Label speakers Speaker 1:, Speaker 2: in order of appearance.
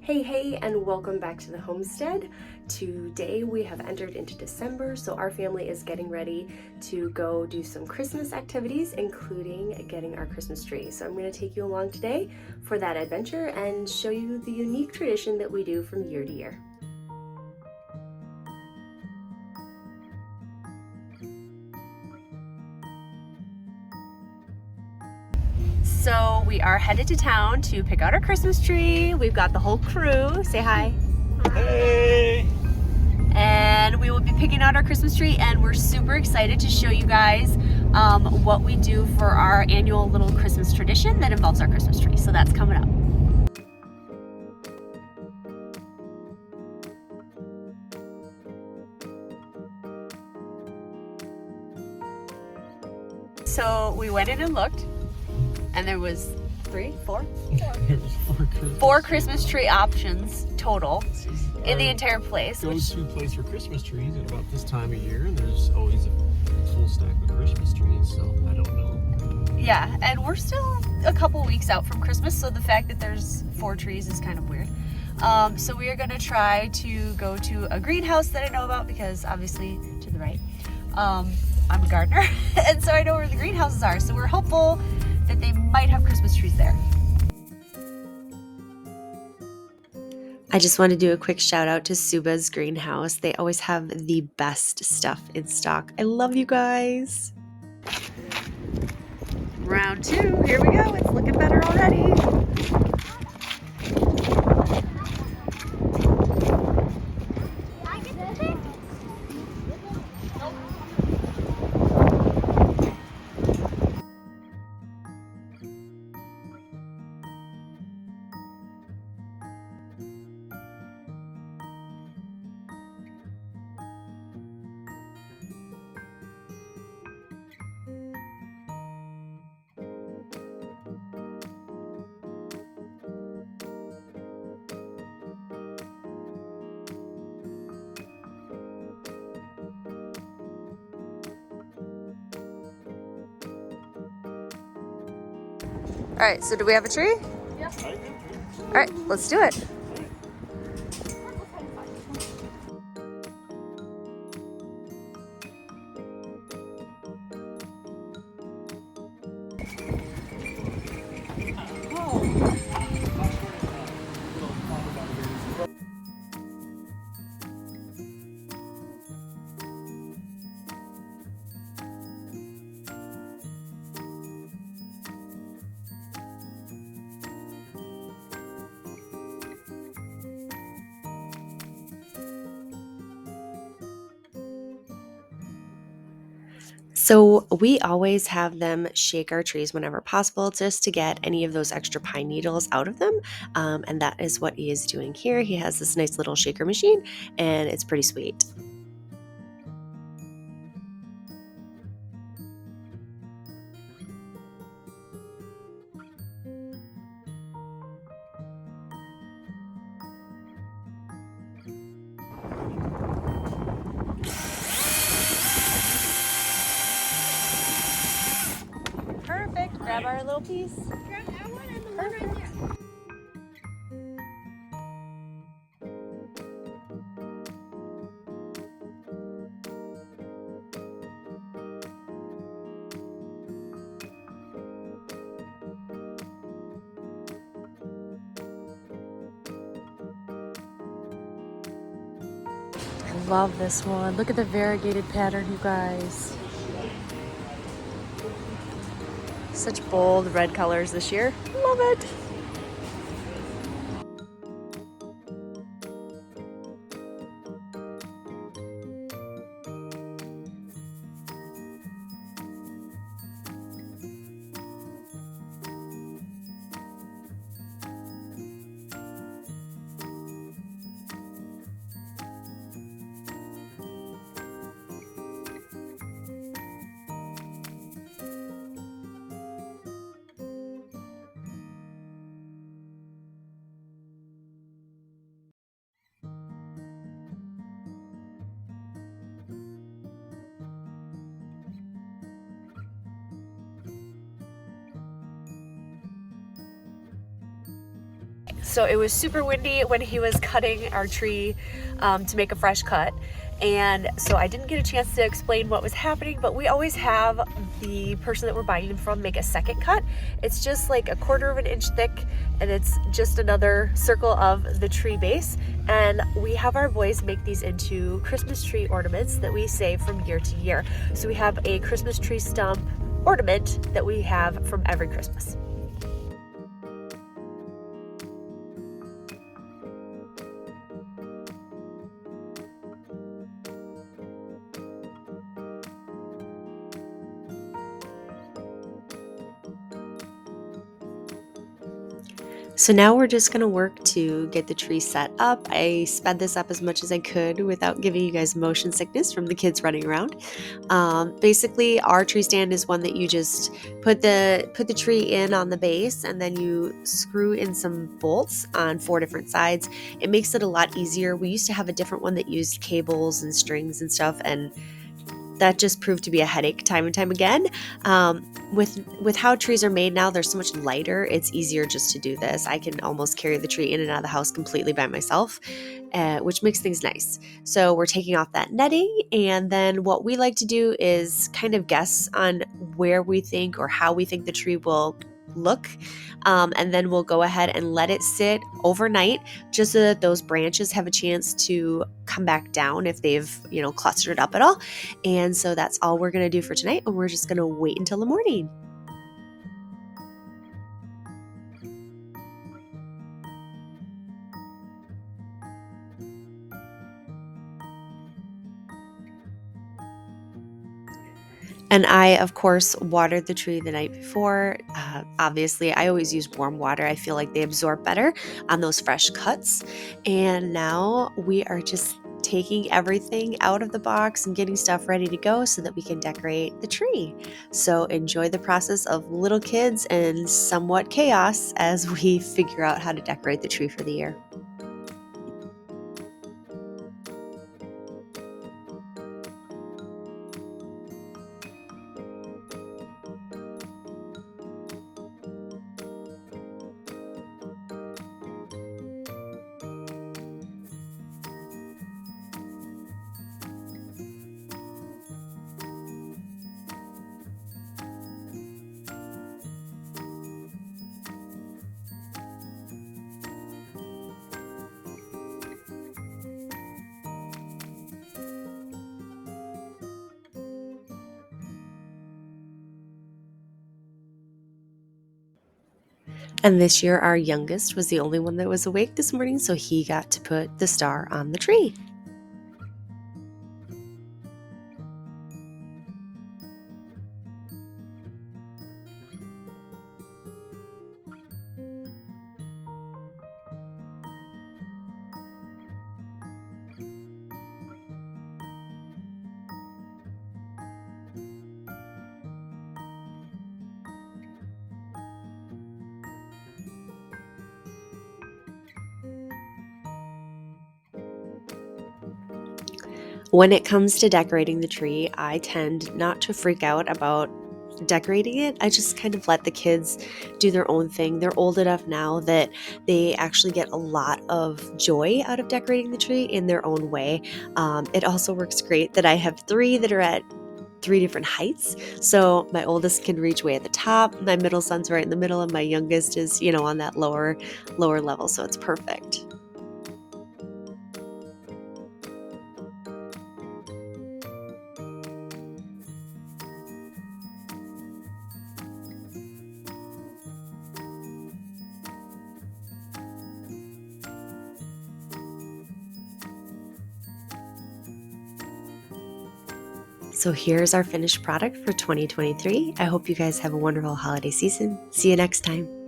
Speaker 1: Hey, and welcome back to the homestead. Today we have entered into December, so our family is getting ready to go do some Christmas activities, including getting our Christmas tree. So I'm going to take you along today for that adventure and show you the unique tradition that we do from year to year. So we are headed to town to pick out our Christmas tree. We've got the whole crew. Say hi.
Speaker 2: Hey!
Speaker 1: And we will be picking out our Christmas tree, and we're super excited to show you guys what we do for our annual little Christmas tradition that involves our Christmas tree. So that's coming up. So we went in and looked, and there was four Christmas tree options total in the entire place.
Speaker 2: Go-to place for Christmas trees at about this time of year, and there's always a full stack of Christmas trees, so I don't know.
Speaker 1: Yeah, and we're still a couple weeks out from Christmas, so the fact that there's 4 trees is kind of weird. So we are going to try to go to a greenhouse that I know about because obviously to the right. I'm a gardener, and so I know where the greenhouses are, so we're hopeful that they might have Christmas trees there. I just want to do a quick shout out to Suba's greenhouse. They always have the best stuff in stock. I love you guys. Round 2, here we go. It's looking better already. All right, so do we have a tree?
Speaker 2: Yeah.
Speaker 1: All right, let's do it. So we always have them shake our trees whenever possible just to get any of those extra pine needles out of them. And that is what he is doing here. He has this nice little shaker machine, and it's pretty sweet. Perfect. Grab our little piece. I love this one. Look at the variegated pattern, you guys. Such bold red colors this year. Love it. So it was super windy when he was cutting our tree to make a fresh cut. And so I didn't get a chance to explain what was happening, but we always have the person that we're buying them from make a second cut. It's just like 1/4 of an inch thick, and it's just another circle of the tree base. And we have our boys make these into Christmas tree ornaments that we save from year to year. So we have a Christmas tree stump ornament that we have from every Christmas. So now we're just going to work to get the tree set up. I sped this up as much as I could without giving you guys motion sickness from the kids running around. Basically, our tree stand is one that you just put the tree in on the base, and then you screw in some bolts on 4 different sides. It makes it a lot easier. We used to have a different one that used cables and strings and stuff, and that just proved to be a headache time and time again. With how trees are made now, they're so much lighter. It's easier just to do this. I can almost carry the tree in and out of the house completely by myself, which makes things nice. So we're taking off that netting, and then what we like to do is kind of guess on where we think or how we think the tree will look, and then we'll go ahead and let it sit overnight just so that those branches have a chance to come back down if they've clustered up at all. And so that's all we're going to do for tonight, and we're just going to wait until the morning. And I, of course, watered the tree the night before. Obviously, I always use warm water. I feel like they absorb better on those fresh cuts. And now we are just taking everything out of the box and getting stuff ready to go so that we can decorate the tree. So enjoy the process of little kids and somewhat chaos as we figure out how to decorate the tree for the year. And this year, our youngest was the only one that was awake this morning, so he got to put the star on the tree. When it comes to decorating the tree, I tend not to freak out about decorating it. I just kind of let the kids do their own thing. They're old enough now that they actually get a lot of joy out of decorating the tree in their own way. It also works great that I have 3 that are at 3 different heights. So my oldest can reach way at the top, my middle son's right in the middle, and my youngest is, on that lower level. So it's perfect. So here's our finished product for 2023. I hope you guys have a wonderful holiday season. See you next time.